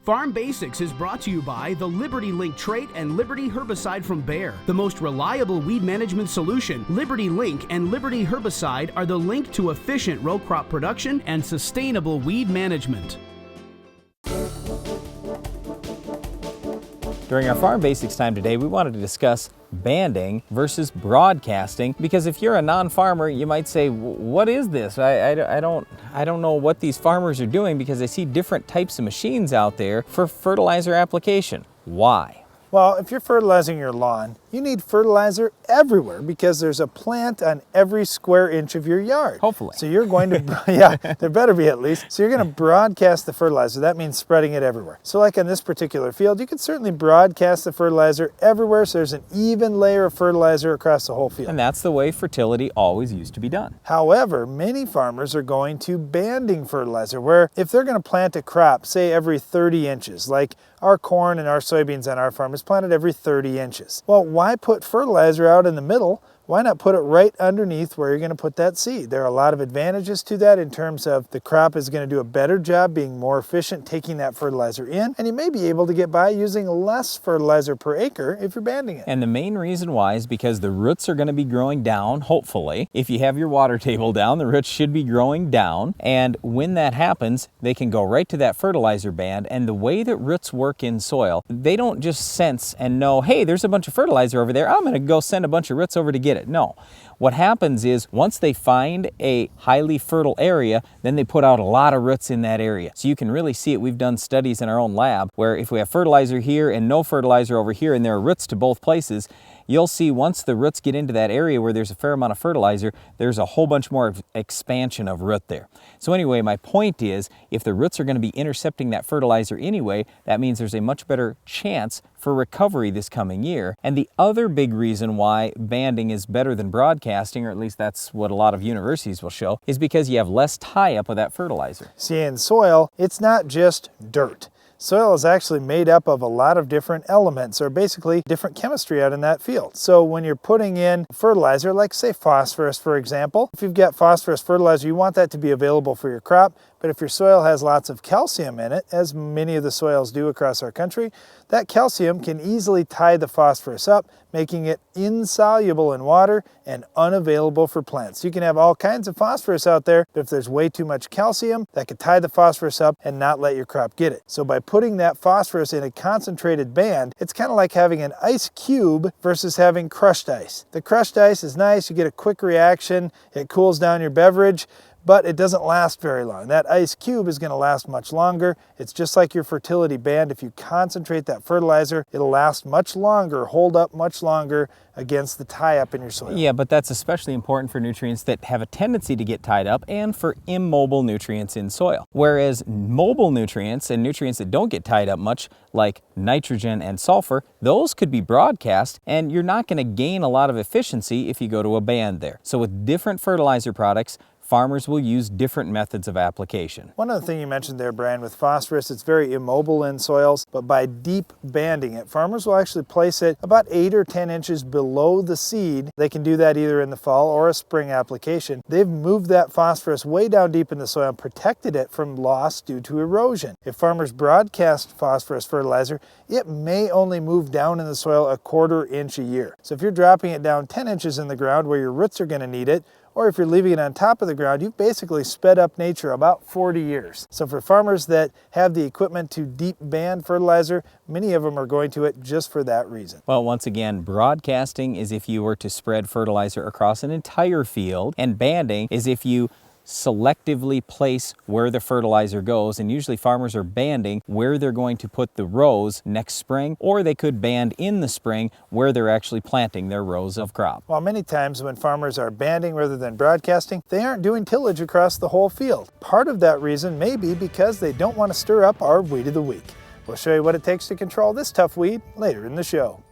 Farm Basics is brought to you by the Liberty Link trait and Liberty herbicide from Bayer. The most reliable weed management solution, Liberty Link and Liberty herbicide are the link to efficient row crop production and sustainable weed management. During our Farm Basics time today, we wanted to discuss banding versus broadcasting, because if you're a non-farmer, you might say, what is this? I don't know what these farmers are doing, because I see different types of machines out there for fertilizer application. Why? Well, if you're fertilizing your lawn, you need fertilizer everywhere because there's a plant on every square inch of your yard. Hopefully. So you're going to, yeah, there better be at least. So you're going to broadcast the fertilizer. That means spreading it everywhere. So like on this particular field, you can certainly broadcast the fertilizer everywhere so there's an even layer of fertilizer across the whole field. And that's the way fertility always used to be done. However, many farmers are going to banding fertilizer, where if they're going to plant a crop, say every 30 inches, like our corn and our soybeans on our farm is planted every 30 inches. Well, why put fertilizer out in the middle? Why not put it right underneath where you're going to put that seed? There are a lot of advantages to that in terms of the crop is going to do a better job being more efficient taking that fertilizer in, and you may be able to get by using less fertilizer per acre if you're banding it. And the main reason why is because the roots are going to be growing down, hopefully. If you have your water table down, the roots should be growing down, and when that happens, they can go right to that fertilizer band. And the way that roots work in soil, they don't just sense and know, hey, there's a bunch of fertilizer over there, I'm going to go send a bunch of roots over to get it. No. What happens is once they find a highly fertile area, then they put out a lot of roots in that area. So you can really see it. We've done studies in our own lab where if we have fertilizer here and no fertilizer over here and there are roots to both places, you'll see once the roots get into that area where there's a fair amount of fertilizer, there's a whole bunch more expansion of root there. So anyway, my point is, if the roots are going to be intercepting that fertilizer anyway, that means there's a much better chance for recovery this coming year. And the other big reason why banding is better than broadcasting, or at least that's what a lot of universities will show, is because you have less tie-up of that fertilizer. See, in soil, it's not just dirt. Soil is actually made up of a lot of different elements, or basically different chemistry out in that field. So when you're putting in fertilizer, like say phosphorus for example, if you've got phosphorus fertilizer, you want that to be available for your crop. But if your soil has lots of calcium in it, as many of the soils do across our country, that calcium can easily tie the phosphorus up, making it insoluble in water and unavailable for plants. You can have all kinds of phosphorus out there, but if there's way too much calcium, that could tie the phosphorus up and not let your crop get it. So by putting that phosphorus in a concentrated band, it's kind of like having an ice cube versus having crushed ice. The crushed ice is nice, you get a quick reaction, it cools down your beverage, but it doesn't last very long. That ice cube is going to last much longer. It's just like your fertility band. If you concentrate that fertilizer, it'll last much longer, hold up much longer against the tie-up in your soil. Yeah, but that's especially important for nutrients that have a tendency to get tied up and for immobile nutrients in soil. Whereas mobile nutrients and nutrients that don't get tied up much, like nitrogen and sulfur, those could be broadcast, and you're not going to gain a lot of efficiency if you go to a band there. So with different fertilizer products, farmers will use different methods of application. One other thing you mentioned there, Brian, with phosphorus, it's very immobile in soils, but by deep banding it, farmers will actually place it about 8 or 10 inches below the seed. They can do that either in the fall or a spring application. They've moved that phosphorus way down deep in the soil and protected it from loss due to erosion. If farmers broadcast phosphorus fertilizer, it may only move down in the soil a 1/4 inch a year. So if you're dropping it down 10 inches in the ground where your roots are going to need it, or if you're leaving it on top of the ground, you've basically sped up nature about 40 years. So for farmers that have the equipment to deep band fertilizer, many of them are going to it just for that reason. Well, once again, broadcasting is if you were to spread fertilizer across an entire field, and banding is if you selectively place where the fertilizer goes, and usually farmers are banding where they're going to put the rows next spring, or they could band in the spring where they're actually planting their rows of crop. Well, many times when farmers are banding rather than broadcasting, they aren't doing tillage across the whole field. Part of that reason may be because they don't want to stir up our weed of the week. We'll show you what it takes to control this tough weed later in the show.